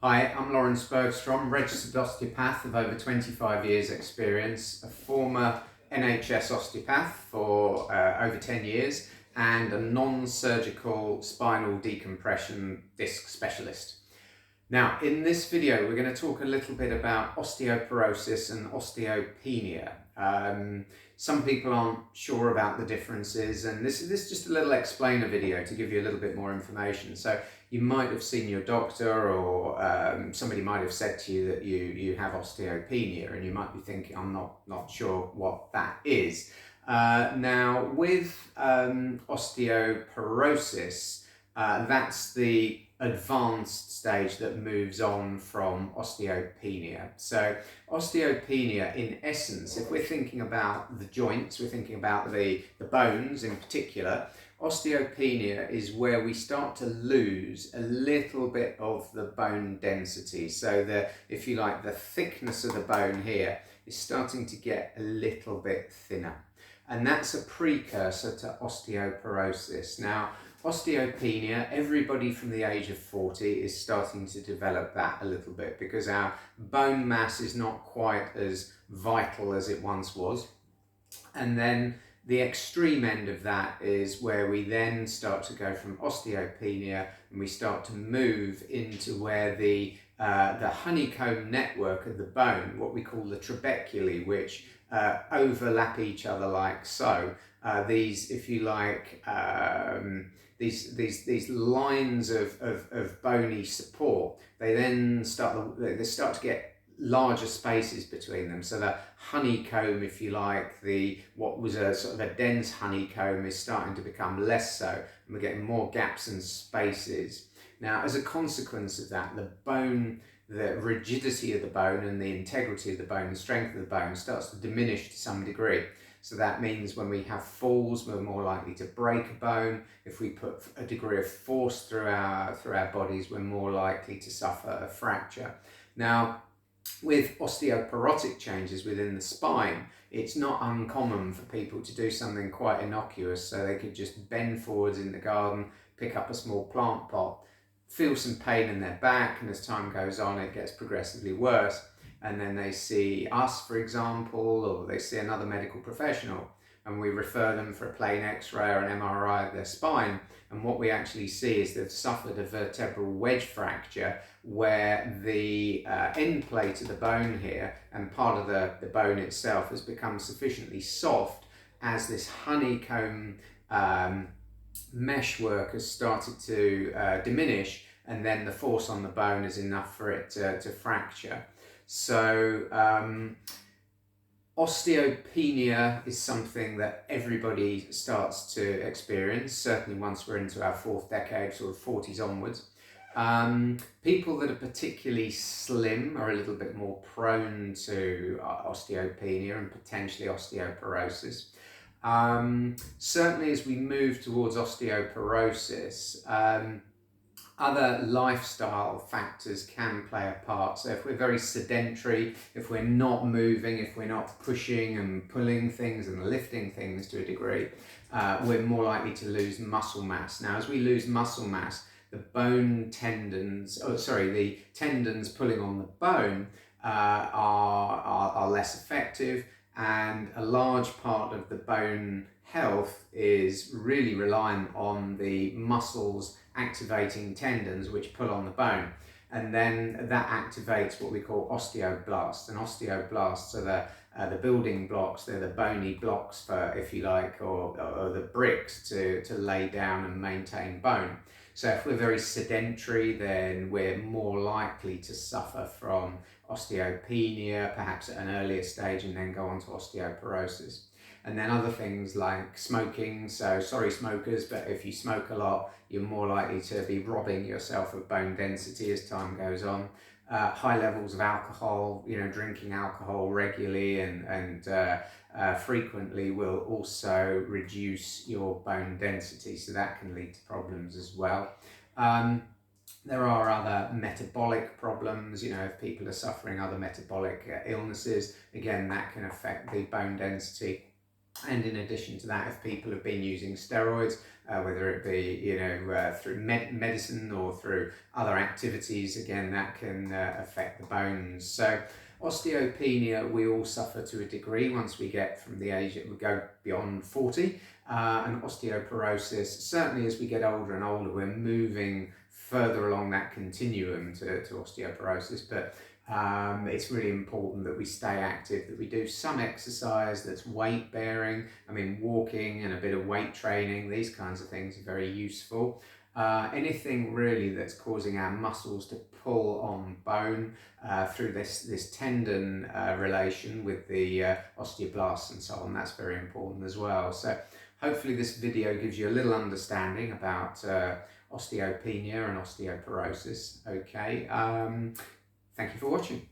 Hi, I'm Lawrence Bergstrom, registered osteopath of over 25 years experience, a former NHS osteopath for over 10 years, and a non-surgical spinal decompression disc specialist. Now, in this video, we're going to talk a little bit about osteoporosis and osteopenia. Some people aren't sure about the differences, and this is just a little explainer video to give you a little bit more information. So you might have seen your doctor, or somebody might have said to you that you have osteopenia, and you might be thinking, I'm not sure what that is. Now, with osteoporosis, that's the advanced stage that moves on from osteopenia. So osteopenia, in essence, if we're thinking about the joints, we're thinking about the bones in particular, osteopenia is where we start to lose a little bit of the bone density. So if you like, the thickness of the bone here is starting to get a little bit thinner. And that's a precursor to osteoporosis. Now, osteopenia, everybody from the age of 40 is starting to develop that a little bit because our bone mass is not quite as vital as it once was. And then the extreme end of that is where we then start to go from osteopenia and we start to move into where the honeycomb network of the bone, what we call the trabeculae, which overlap each other like so. These, if you like, these lines of bony support, they then start to get larger spaces between them. So the honeycomb, if you like, what was a sort of a dense honeycomb is starting to become less so, and we're getting more gaps and spaces. Now, as a consequence of that, the rigidity of the bone and the integrity of the bone and strength of the bone starts to diminish to some degree. So that means when we have falls, we're more likely to break a bone. If we put a degree of force through our bodies, we're more likely to suffer a fracture. Now, with osteoporotic changes within the spine, it's not uncommon for people to do something quite innocuous. So they could just bend forwards in the garden, pick up a small plant pot, feel some pain in their back, and as time goes on, it gets progressively worse. And then they see us, for example, or they see another medical professional, and we refer them for a plain X-ray or an MRI of their spine. And what we actually see is they've suffered a vertebral wedge fracture where the end plate of the bone here and part of the bone itself has become sufficiently soft as this honeycomb meshwork has started to diminish, and then the force on the bone is enough for it to fracture. So osteopenia is something that everybody starts to experience, certainly once we're into our fourth decade, sort of 40s onwards. People that are particularly slim are a little bit more prone to osteopenia and potentially osteoporosis. Certainly as we move towards osteoporosis, other lifestyle factors can play a part. So if we're very sedentary, if we're not moving, if we're not pushing and pulling things and lifting things to a degree, we're more likely to lose muscle mass. Now, as we lose muscle mass, the tendons pulling on the bone are less effective, and a large part of the bone health is really reliant on the muscles activating tendons which pull on the bone, and then that activates what we call osteoblasts. And osteoblasts are the building blocks, they're the bony blocks for, if you like, or the bricks to lay down and maintain bone. So if we're very sedentary, then we're more likely to suffer from osteopenia, perhaps at an earlier stage, and then go on to osteoporosis. And then other things like smoking, so sorry smokers, but if you smoke a lot, you're more likely to be robbing yourself of bone density as time goes on. High levels of alcohol, drinking alcohol regularly and frequently will also reduce your bone density, so that can lead to problems as well. There are other metabolic problems, if people are suffering other metabolic illnesses, again, that can affect the bone density. And in addition to that, if people have been using steroids, whether it be through medicine or through other activities, again that can affect the bones. So osteopenia we all suffer to a degree once we get from the age that we go beyond 40, and osteoporosis, certainly as we get older and older, we're moving further along that continuum to osteoporosis. But it's really important that we stay active, that we do some exercise that's weight bearing. I mean, walking and a bit of weight training, these kinds of things are very useful. Anything really that's causing our muscles to pull on bone through this tendon relation with the osteoblasts and so on, that's very important as well. So hopefully this video gives you a little understanding about osteopenia and osteoporosis. Okay. Thank you for watching.